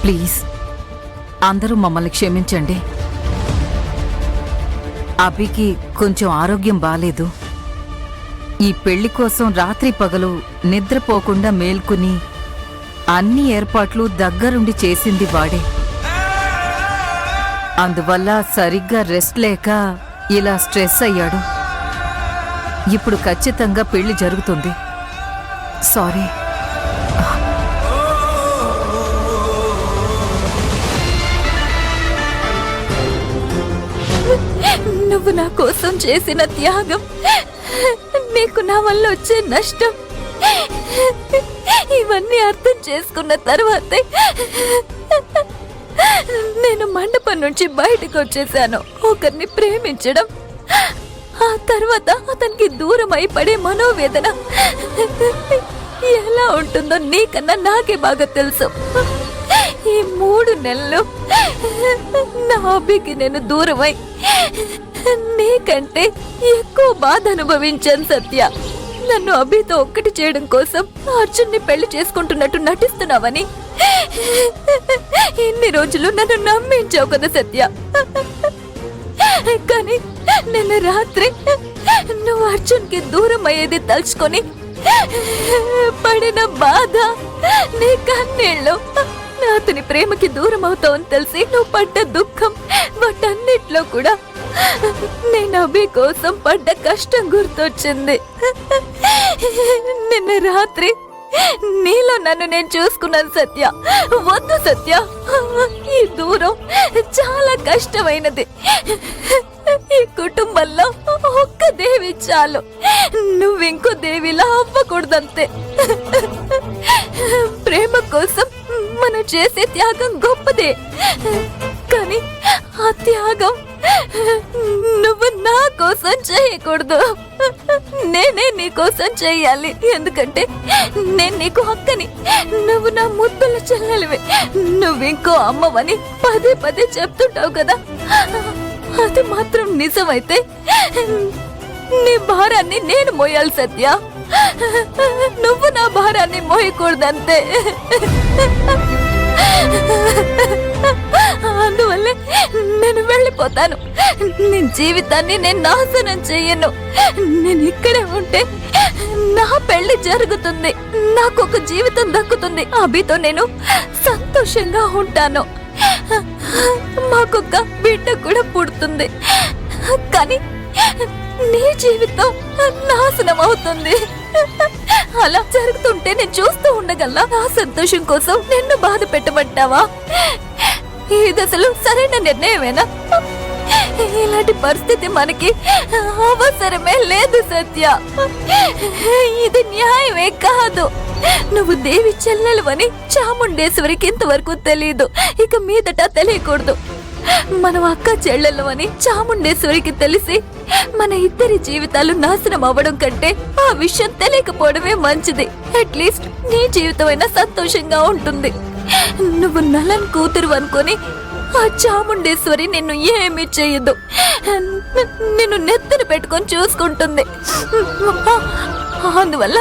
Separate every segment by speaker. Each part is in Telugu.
Speaker 1: ప్లీజ్ అందరూ మమ్మల్ని క్షమించండి. అభికి కొంచెం ఆరోగ్యం బాలేదు. ఈ పెళ్లి కోసం రాత్రి పగలు నిద్రపోకుండా మేల్కొని అన్ని ఏర్పాట్లు దగ్గరుండి చేసింది వాడే. అందువల్ల సరిగ్గా రెస్ట్ లేక ఇలా స్ట్రెస్ అయ్యాడు. ఇప్పుడు ఖచ్చితంగా పెళ్లి జరుగుతుంది. సారీ.
Speaker 2: నువ్వు నా కోసం చేసిన త్యాగం, నీకు నా వల్ల వచ్చే నష్టం, ఇవన్నీ అర్థం చేసుకున్న తర్వాతే నేను మండపం నుంచి బయటకు వచ్చేసాను. ఒకరిని ప్రేమించడం, ఆ తర్వాత అతనికి దూరం అయి పడే మనోవేదన ఎలా ఉంటుందో నీకన్నా నాకే బాగా తెలుసు. ఈ 3 నెలలు నా అభికి నేను దూరమై నీకంటే ఎక్కువ బాధ అనుభవించాను సత్య. నన్ను అభితో ఒక్కటి చేయడం కోసం అర్జున్ని పెళ్లి చేసుకుంటున్నట్టు నటిస్తున్నావని ఇన్ని రోజులు నన్ను నమ్మించావు కదా సత్య. కానీ నిన్న రాత్రి నువ్వు అర్జున్కి దూరం అయ్యేది తలుచుకొని పడిన బాధ, నీ కన్నీళ్ళు, అతని ప్రేమకి దూరం అవుతావని తెలిసి నువ్వు పడ్డ దుఃఖం, వాటన్నిట్లో కూడా నేను అభి కోసం పడ్డ కష్టం గుర్తొచ్చింది. నిన్న రాత్రి నీలో నన్ను నేను చూసుకున్నాను సత్య. వద్దు సత్య, ఈ దూరం చాలా కష్టమైనది. ఈ కుటుంబంలో ఒక్క దేవి చాలు, నువ్వింకో దేవిలా అవ్వకూడదంతే. ప్రేమ కోసం మనం చేసే త్యాగం గొప్పదే, కానీ ఆ త్యాగం నువ్వు నా కోసం చేయకూడదు. నేనే నీ కోసం చెయ్యాలి. ఎందుకంటే నేను నీకు హక్కని, నువ్వు నా ముద్దుల చెల్లెలివే. నువ్వింకో అమ్మవని పదే పదే చెప్తుంటావు కదా, అది మాత్రం నిజమైతే నీ భారాన్ని నేను మోయాలి సత్య. నువ్వు నా భారాన్ని మోయకూడదంతే. అందువల్లే నేను వెళ్ళిపోతాను. నీ జీవితాన్ని నేను నాశనం చెయ్యను. నేను ఇక్కడే ఉంటే నా పెళ్లి జరుగుతుంది, నాకు ఒక జీవితం దక్కుతుంది. అభితో నేను సంతోషంగా ఉంటాను, మాకొక బిడ్డ కూడా పుడుతుంది. కానీ నీ జీవితం నాశనం అవుతుంది. అలా జరుగుతుంటే నేను చూస్తూ ఉండగలనా? నా సంతోషం కోసం నిన్ను బాధ పెట్టమంటావా? ఇది అసలు సరైన నిర్ణయమేనా? ఇలాంటి పరిస్థితి మనకి అవసరమే లేదు సత్య. ఇది న్యాయమే కాదు. నువ్వు దేవి చెల్లెలవని చాముండేశ్వరికి ఇంతవరకు తెలీదు, ఇక మీదట తెలియకూడదు. మనం అక్క చెల్లెలవని చాముండేశ్వరికి తెలిసి మన ఇద్దరి జీవితాలు నాశనం అవ్వడం కంటే ఆ విషయం తెలియకపోవడమే మంచిది. అట్లీస్ట్ నీ జీవితమైనా సంతోషంగా ఉంటుంది. నువ్వు నలన్ కూతురు అనుకొని ఆ చాముండేశ్వరి నిన్ను ఏమీ చేయదు, నిన్ను నెత్తిన పెట్టుకొని చూసుకుంటుంది. అందువల్ల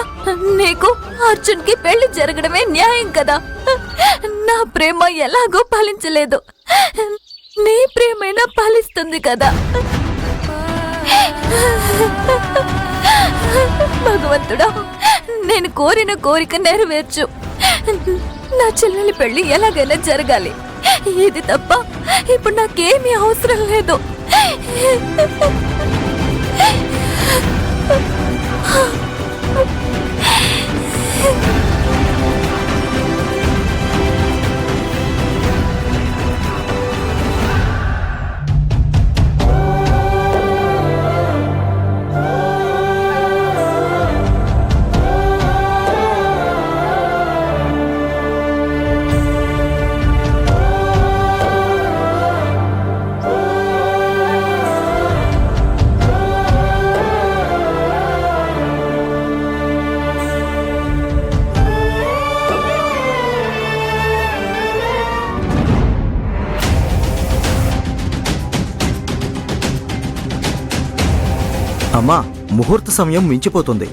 Speaker 2: నీకు అర్జున్కి పెళ్లి జరగడమే న్యాయం కదా. నా ప్రేమ ఎలాగో ఫలించలేదు, నీ ప్రేమైనా ఫలిస్తుంది కదా. భగవంతుడా, నేను కోరిన కోరిక నెరవేర్చు. నా చెల్లెలి పెళ్లి ఎలాగైనా జరగాలి. ఇది తప్ప ఇప్పుడు నాకేమీ అవసరం లేదు.
Speaker 3: అమ్మా, ముహూర్త సమయం మించిపోతుంది.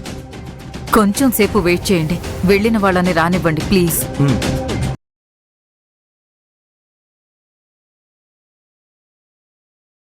Speaker 1: కొంచెం సేపు వెయిట్ చేయండి. వెళ్ళిన వాళ్ళని రానివ్వండి ప్లీజ్.